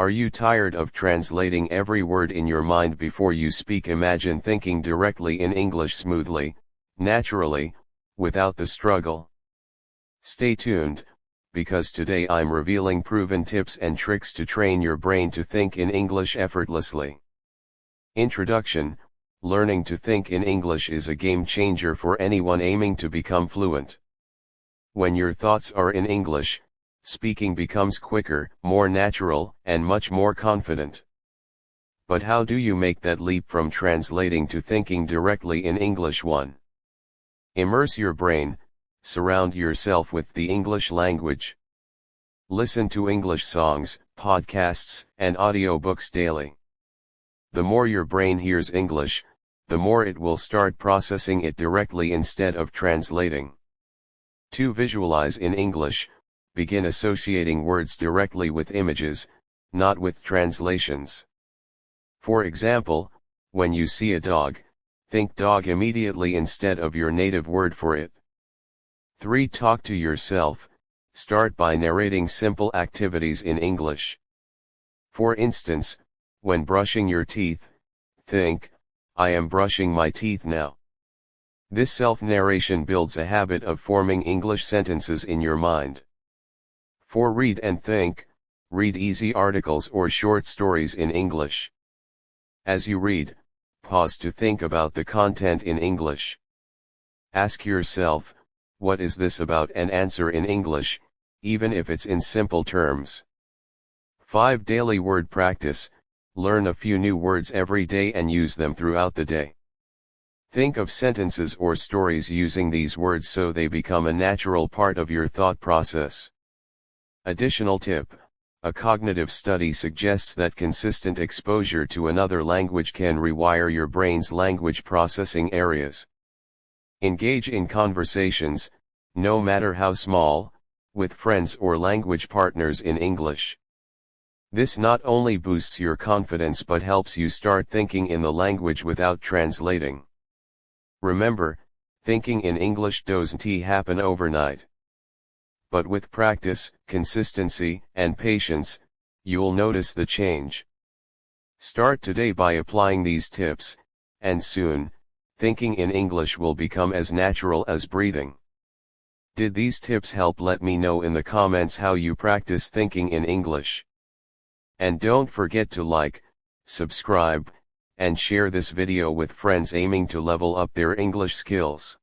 Are you tired of translating every word in your mind before you speak? Imagine thinking directly in English smoothly, naturally, without the struggle. Stay tuned, because today I'm revealing proven tips and tricks to train your brain to think in English effortlessly. Introduction: learning to think in English is a game changer for anyone aiming to become fluent. When your thoughts are in English, speaking becomes quicker, more natural, and much more confident. But how do you make that leap from translating to thinking directly in English? 1. Immerse your brain. Surround yourself with the English language. Listen to English songs, podcasts, and audiobooks daily. The more your brain hears English, the more it will start processing it directly instead of translating. 2. Visualize in English. Begin associating words directly with images, not with translations. For example, when you see a dog, think dog immediately instead of your native word for it. 3. Talk to yourself. Start by narrating simple activities in English. For instance, when brushing your teeth, think, "I am brushing my teeth now." This self-narration builds a habit of forming English sentences in your mind. 4. Read and think. Read easy articles or short stories in English. As you read, pause to think about the content in English. Ask yourself, "What is this about?" and answer in English, even if it's in simple terms. 5. Daily word practice. Learn a few new words every day and use them throughout the day. Think of sentences or stories using these words so they become a natural part of your thought process. Additional tip: a cognitive study suggests that consistent exposure to another language can rewire your brain's language processing areas. Engage in conversations, no matter how small, with friends or language partners in English. This not only boosts your confidence but helps you start thinking in the language without translating. Remember, thinking in English doesn't happen overnight. But with practice, consistency, and patience, you'll notice the change. Start today by applying these tips, and soon, thinking in English will become as natural as breathing. Did these tips help? Let me know in the comments how you practice thinking in English. And don't forget to like, subscribe, and share this video with friends aiming to level up their English skills.